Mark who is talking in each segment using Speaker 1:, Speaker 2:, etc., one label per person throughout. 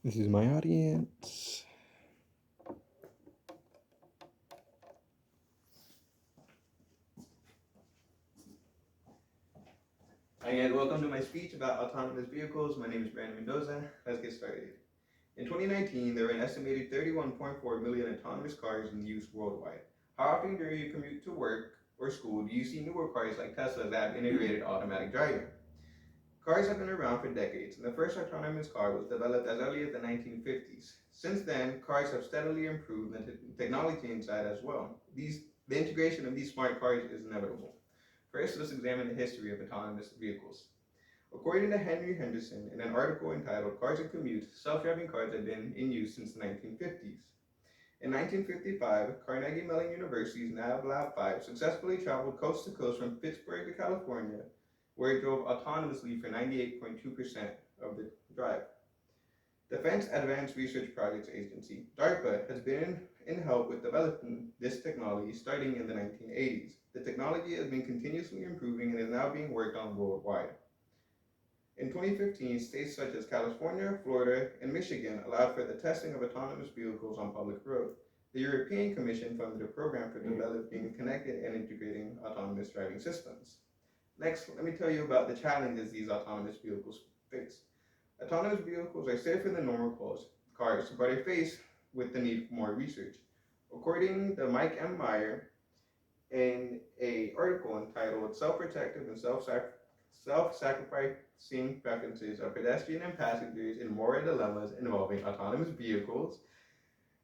Speaker 1: This is my audience.
Speaker 2: Again, welcome to my speech about autonomous vehicles. My name is Brandon Mendoza. Let's get started. In 2019, there were an estimated 31.4 million autonomous cars in use worldwide. How often do you commute to work or school do you see newer cars like Tesla that have integrated automatic driving? Cars have been around for decades, and the first autonomous car was developed as early as the 1950s. Since then, cars have steadily improved the technology inside as well. The integration of these smart cars is inevitable. First, let's examine the history of autonomous vehicles. According to Henry Henderson, in an article entitled Cars and Commute, self-driving cars have been in use since the 1950s. In 1955, Carnegie Mellon University's Nav Lab 5 successfully traveled coast to coast from Pittsburgh to California, where it drove autonomously for 98.2% of the drive. Defense Advanced Research Projects Agency, DARPA, has been in help with developing this technology starting in the 1980s. The technology has been continuously improving and is now being worked on worldwide. In 2015, states such as California, Florida, and Michigan allowed for the testing of autonomous vehicles on public roads. The European Commission funded a program for developing connected and integrating autonomous driving systems. Next, let me tell you about the challenges these autonomous vehicles face. Autonomous vehicles are safer than normal cars, but are faced with the need for more research. According to Mike M. Meyer, in an article entitled Self-Protective and Self-Sacrificing Preferences of Pedestrian and Passengers in Moral Dilemmas Involving Autonomous Vehicles,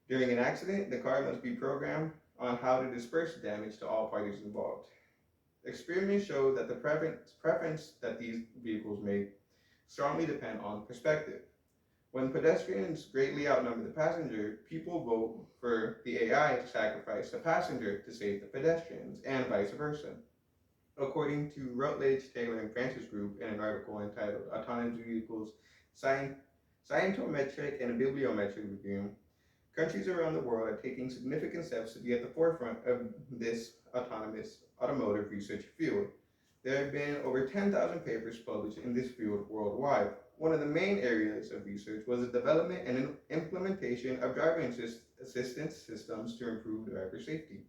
Speaker 2: during an accident, the car must be programmed on how to disperse damage to all parties involved. Experiments show that the preference that these vehicles make strongly depend on perspective. When pedestrians greatly outnumber the passenger, people vote for the AI to sacrifice the passenger to save the pedestrians, and vice versa. According to Rutledge, Taylor, and Francis Group in an article entitled Autonomous Vehicles, Scientometric and Bibliometric Review, countries around the world are taking significant steps to be at the forefront of this autonomous automotive research field. There have been over 10,000 papers published in this field worldwide. One of the main areas of research was the development and implementation of driving assistance systems to improve driver safety.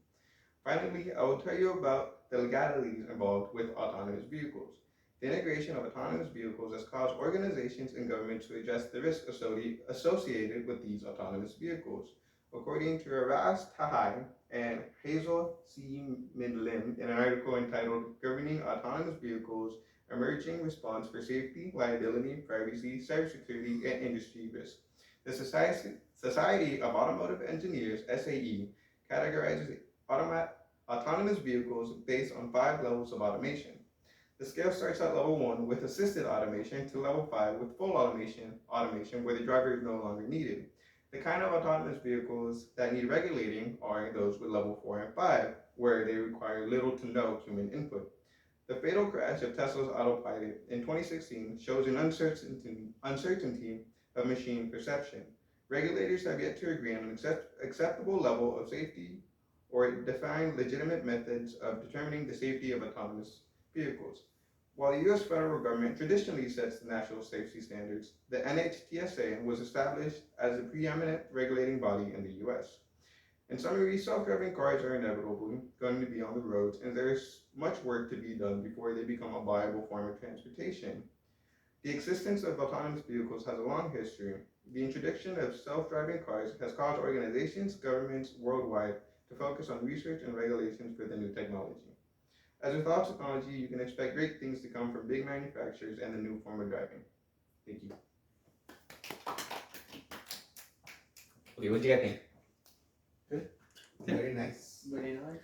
Speaker 2: Finally, I will tell you about the legalities involved with autonomous vehicles. The integration of autonomous vehicles has caused organizations and governments to address the risk associated with these autonomous vehicles. According to Aras Tahai and Hazel C. Midland in an article entitled Governing Autonomous Vehicles, Emerging Response for Safety, Liability, Privacy, Cybersecurity, and Industry Risk, the Society of Automotive Engineers, SAE, categorizes autonomous vehicles based on 5 levels of automation. The scale starts at level 1 with assisted automation to level 5 with full automation where the driver is no longer needed. The kind of autonomous vehicles that need regulating are those with level 4 and 5, where they require little to no human input. The fatal crash of Tesla's Autopilot in 2016 shows an uncertainty of machine perception. Regulators have yet to agree on an acceptable level of safety or define legitimate methods of determining the safety of autonomous vehicles. While the U.S. federal government traditionally sets the national safety standards, the NHTSA was established as the preeminent regulating body in the U.S. In summary, self-driving cars are inevitably going to be on the roads, and there's much work to be done before they become a viable form of transportation. The existence of autonomous vehicles has a long history. The introduction of self-driving cars has caused organizations, governments worldwide to focus on research and regulations for the new technology. As with all technology, you can expect great things to come from big manufacturers and the new form of driving. Thank you. Okay, what do you guys think?
Speaker 3: Very nice.
Speaker 4: Very nice.